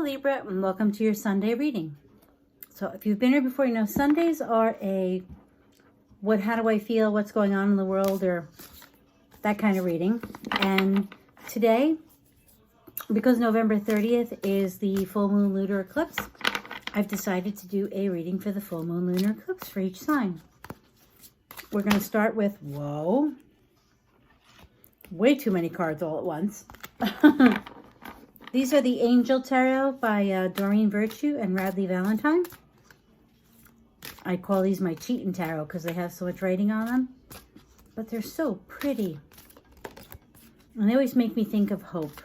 Libra, and welcome to your Sunday reading. So if you've been here before, you know Sundays are how do I feel, what's going on in the world, or that kind of reading. And today, because November 30th is the full moon lunar eclipse, I've decided to do a reading for the full moon lunar eclipse for each sign. We're going to start with, whoa, way too many cards all at once. These are the Angel Tarot by Doreen and Radleigh Valentine. I call these my cheating tarot because they have so much writing on them. But they're so pretty. And they always make me think of hope.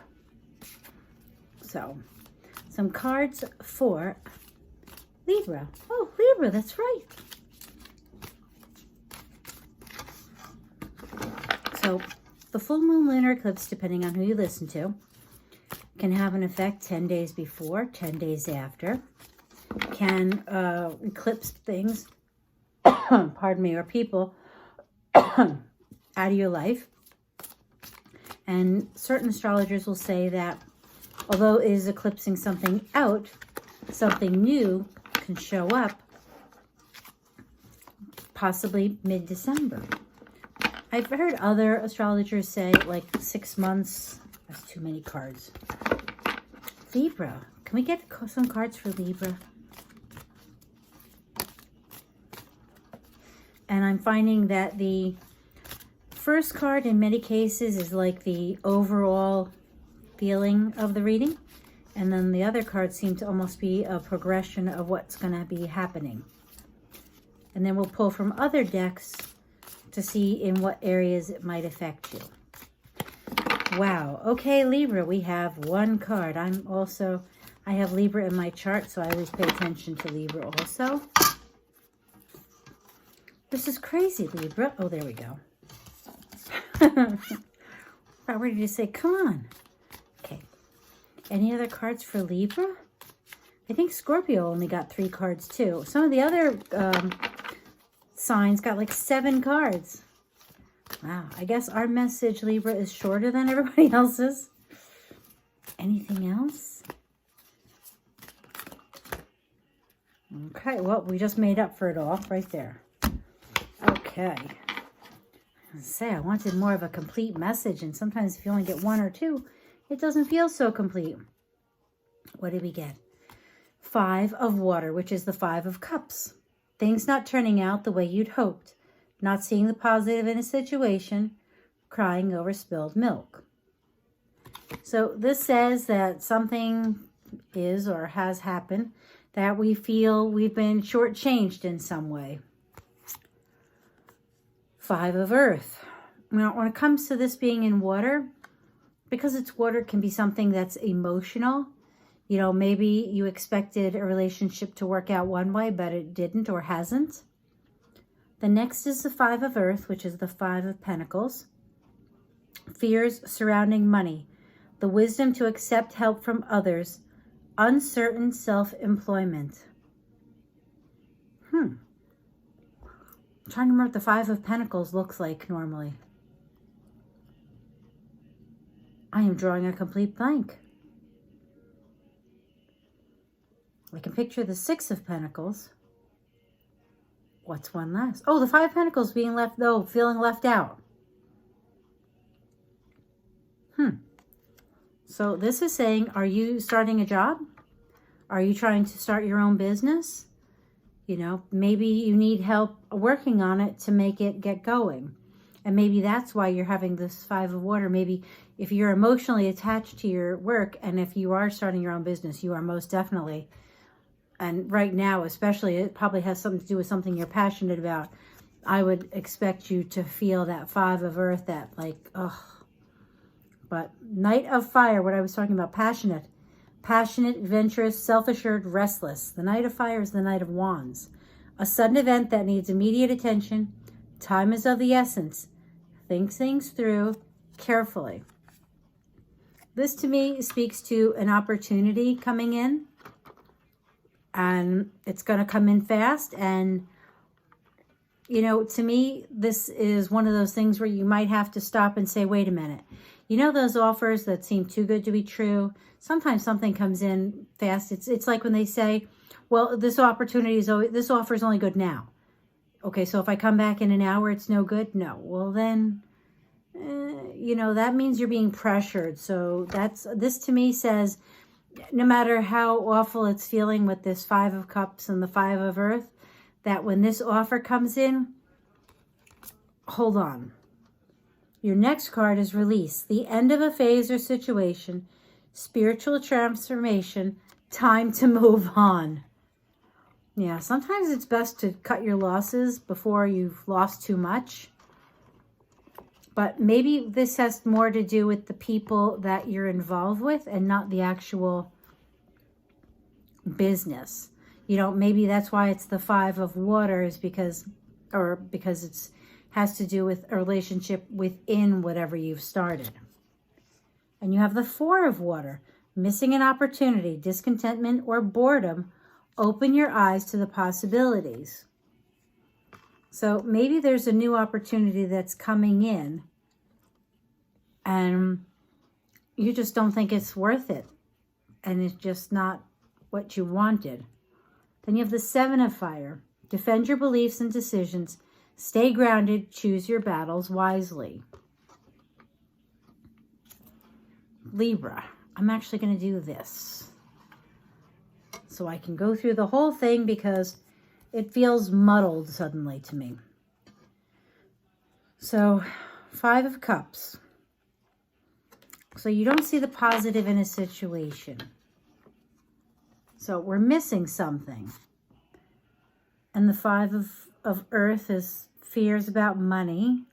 So, some cards for Libra. Oh, Libra, that's right. So, the full moon lunar eclipse, depending on who you listen to, can have an effect 10 days before, 10 days after, can eclipse things, pardon me, or people out of your life. And certain astrologers will say that although it is eclipsing something out, something new can show up possibly mid-December. I've heard other astrologers say like 6 months. That's too many cards. Libra. Can we get some cards for Libra? And I'm finding that the first card in many cases is like the overall feeling of the reading. And then the other cards seem to almost be a progression of what's going to be happening. And then we'll pull from other decks to see in what areas it might affect you. Wow. Okay, Libra, we have one card. I have Libra in my chart, so I always pay attention to Libra also. This is crazy, Libra. Oh, there we go. About ready to say, come on. Okay. Any other cards for Libra? I think Scorpio only got 3 cards, too. Some of the other signs got like 7 cards. Wow, I guess our message, Libra, is shorter than everybody else's. Anything else? Okay, well, we just made up for it all right there. Okay. I wanted more of a complete message, and sometimes if you only get 1 or 2, it doesn't feel so complete. What did we get? 5 of water, which is the 5 of cups. Things not turning out the way you'd hoped. Not seeing the positive in a situation, crying over spilled milk. So this says that something is or has happened that we feel we've been shortchanged in some way. 5 of earth. Now, when it comes to this being in water, because it's water, it can be something that's emotional. You know, maybe you expected a relationship to work out one way, but it didn't or hasn't. The next is the 5 of earth, which is the 5 of pentacles. Fears surrounding money. The wisdom to accept help from others. Uncertain self-employment. I'm trying to remember what the 5 of pentacles looks like normally. I am drawing a complete blank. I can picture the 6 of pentacles. What's one last? Oh, the 5 of pentacles being left, though, feeling left out. So this is saying, are you starting a job? Are you trying to start your own business? You know, maybe you need help working on it to make it get going. And maybe that's why you're having this 5 of water. Maybe if you're emotionally attached to your work, and if you are starting your own business, you are most definitely. And right now, especially, it probably has something to do with something you're passionate about. I would expect you to feel that 5 of earth, that like, ugh. But Knight of Fire, what I was talking about, passionate, adventurous, self-assured, restless. The Knight of Fire is the Knight of Wands. A sudden event that needs immediate attention. Time is of the essence. Think things through carefully. This to me speaks to an opportunity coming in. And it's going to come in fast. And, you know, to me, this is one of those things where you might have to stop and say, wait a minute. You know those offers that seem too good to be true? Sometimes something comes in fast. It's like when they say, well, this offer is only good now. Okay, so if I come back in an hour, it's no good? No. Well, then, you know, that means you're being pressured. So this to me says, no matter how awful it's feeling with this 5 of Cups and the 5 of Earth, that when this offer comes in, hold on. Your next card is release. The end of a phase or situation, spiritual transformation, time to move on. Yeah, sometimes it's best to cut your losses before you've lost too much. But maybe this has more to do with the people that you're involved with and not the actual business. You know, maybe that's why it's the 5 of Waters, because it's has to do with a relationship within whatever you've started. And you have the 4 of Water, missing an opportunity, discontentment, or boredom. Open your eyes to the possibilities. So maybe there's a new opportunity that's coming in and you just don't think it's worth it. And it's just not what you wanted. Then you have the 7 of Fire. Defend your beliefs and decisions. Stay grounded. Choose your battles wisely. Libra. I'm actually going to do this so I can go through the whole thing because it feels muddled suddenly to me. So, 5 of Cups. So you don't see the positive in a situation. So we're missing something. And the 5 of Earth is fears about money,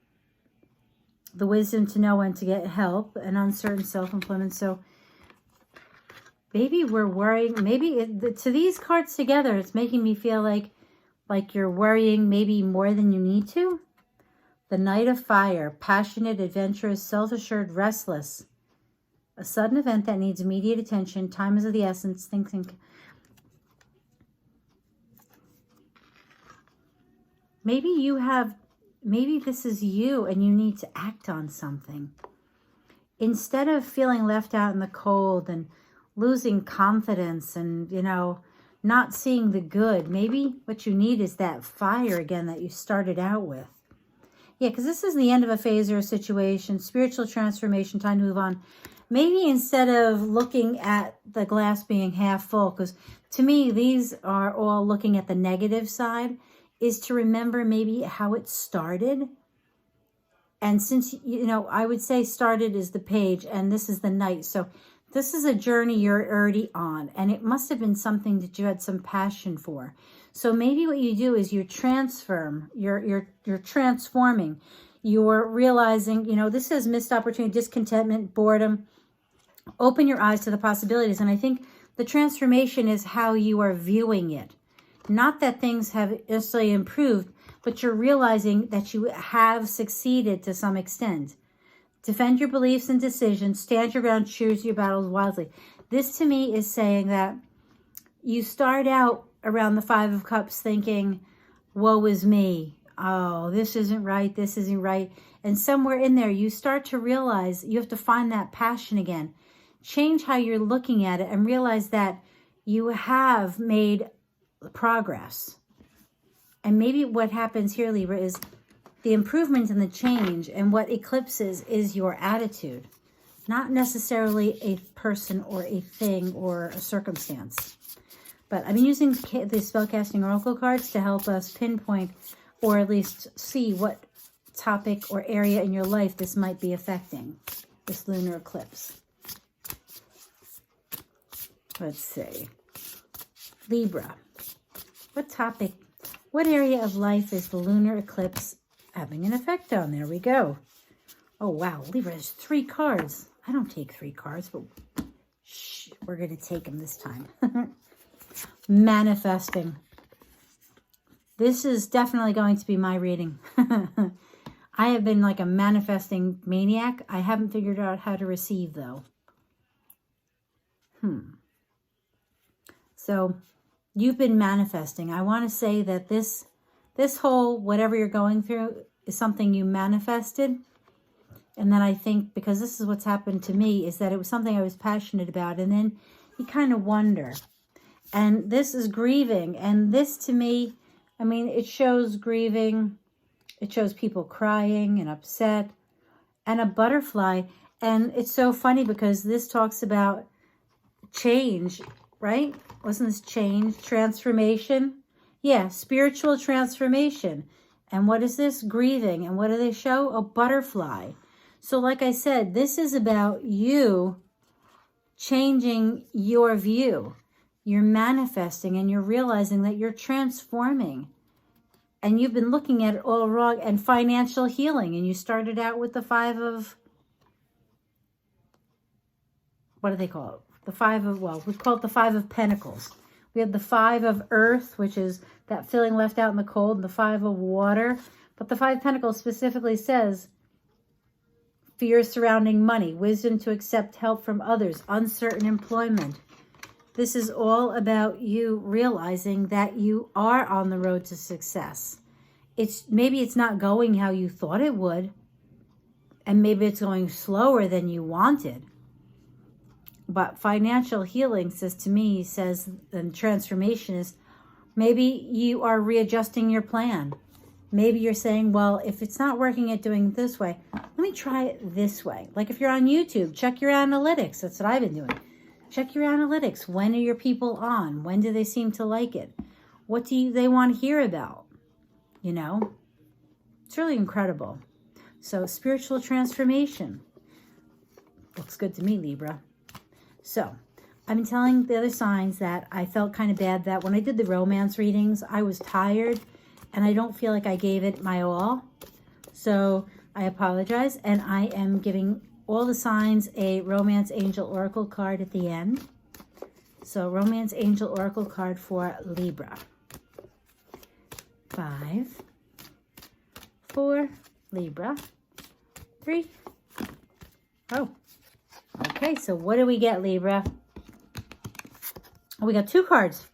the wisdom to know when to get help, and uncertain self-employment. So maybe we're worrying, to these cards together, it's making me feel like you're worrying maybe more than you need to. The Knight of Fire, passionate, adventurous, self-assured, restless. A sudden event that needs immediate attention. Time is of the essence. Think. Maybe this is you and you need to act on something. Instead of feeling left out in the cold and losing confidence and, you know, not seeing the good, maybe what you need is that fire again that you started out with. Yeah, because this is the end of a phase or a situation, spiritual transformation, time to move on. Maybe instead of looking at the glass being half full, because to me, these are all looking at the negative side, is to remember maybe how it started. And since, you know, I would say started is the Page and this is the Knight. So this is a journey you're already on. And it must have been something that you had some passion for. So maybe what you do is you're transforming. You're realizing, you know, this says missed opportunity, discontentment, boredom. Open your eyes to the possibilities. And I think the transformation is how you are viewing it. Not that things have necessarily improved, but you're realizing that you have succeeded to some extent. Defend your beliefs and decisions. Stand your ground. Choose your battles wisely. This to me is saying that you start out around the 5 of Cups thinking, woe is me. Oh, this isn't right. This isn't right. And somewhere in there, you start to realize you have to find that passion again. Change how you're looking at it and realize that you have made progress. And maybe what happens here, Libra, is the improvement and the change, and what eclipses is your attitude, not necessarily a person or a thing or a circumstance. But I've been using the Spellcasting Oracle cards to help us pinpoint or at least see what topic or area in your life this might be affecting, this lunar eclipse. Let's see. Libra. What topic, what area of life is the lunar eclipse having an effect on? There we go. Oh, wow. Libra has 3 cards. I don't take 3 cards, but shh, we're going to take them this time. Manifesting. This is definitely going to be my reading. I have been like a manifesting maniac. I haven't figured out how to receive, though. So you've been manifesting. I want to say that this whole whatever you're going through is something you manifested. And then I think, because this is what's happened to me, is that it was something I was passionate about. And then you kind of wonder. And this is grieving. And this to me, I mean, it shows grieving. It shows people crying and upset. And a butterfly. And it's so funny because this talks about change, right? Wasn't this change? Transformation? Yeah, spiritual transformation. And what is this? Grieving. And what do they show? A butterfly. So like I said, this is about you changing your view. You're manifesting and you're realizing that you're transforming. And you've been looking at it all wrong. And financial healing. And you started out with the 5 of, what do they call it? The 5 of, well, we call it the 5 of Pentacles. We have the 5 of Earth, which is that feeling left out in the cold, and the 5 of Water. But the 5 of Pentacles specifically says fear surrounding money, wisdom to accept help from others, uncertain employment. This is all about you realizing that you are on the road to success. Maybe it's not going how you thought it would, and maybe it's going slower than you wanted. But financial healing and transformation is, maybe you are readjusting your plan. Maybe you're saying, well, if it's not working at doing it this way, let me try it this way. Like if you're on YouTube, check your analytics. That's what I've been doing. Check your analytics. When are your people on? When do they seem to like it? What do they want to hear about? You know, it's really incredible. So spiritual transformation. Looks good to me, Libra. So I've been telling the other signs that I felt kind of bad that when I did the romance readings, I was tired and I don't feel like I gave it my all. So I apologize. And I am giving all the signs a Romance Angel Oracle card at the end. So Romance Angel Oracle card for Libra. 5 for Libra. 3. Oh. Okay, so what do we get, Libra? We got 2 cards.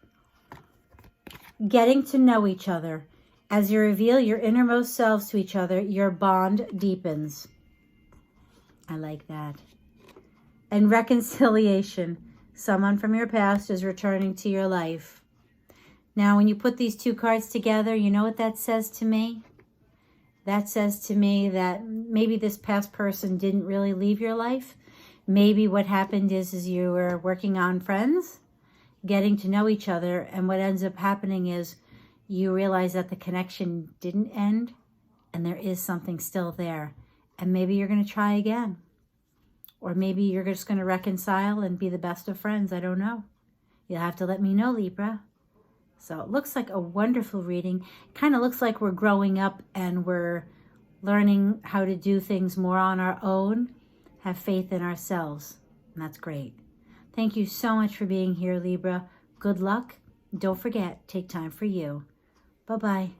Getting to know each other. As you reveal your innermost selves to each other, your bond deepens. I like that. And reconciliation. Someone from your past is returning to your life. Now, when you put these 2 cards together, you know what that says to me? That says to me that maybe this past person didn't really leave your life. Maybe what happened is you were working on friends, getting to know each other, and what ends up happening is you realize that the connection didn't end and there is something still there. And maybe you're going to try again. Or maybe you're just going to reconcile and be the best of friends. I don't know. You'll have to let me know, Libra. So it looks like a wonderful reading. Kind of looks like we're growing up and we're learning how to do things more on our own. Have faith in ourselves. And that's great. Thank you so much for being here, Libra. Good luck. Don't forget, take time for you. Bye-bye.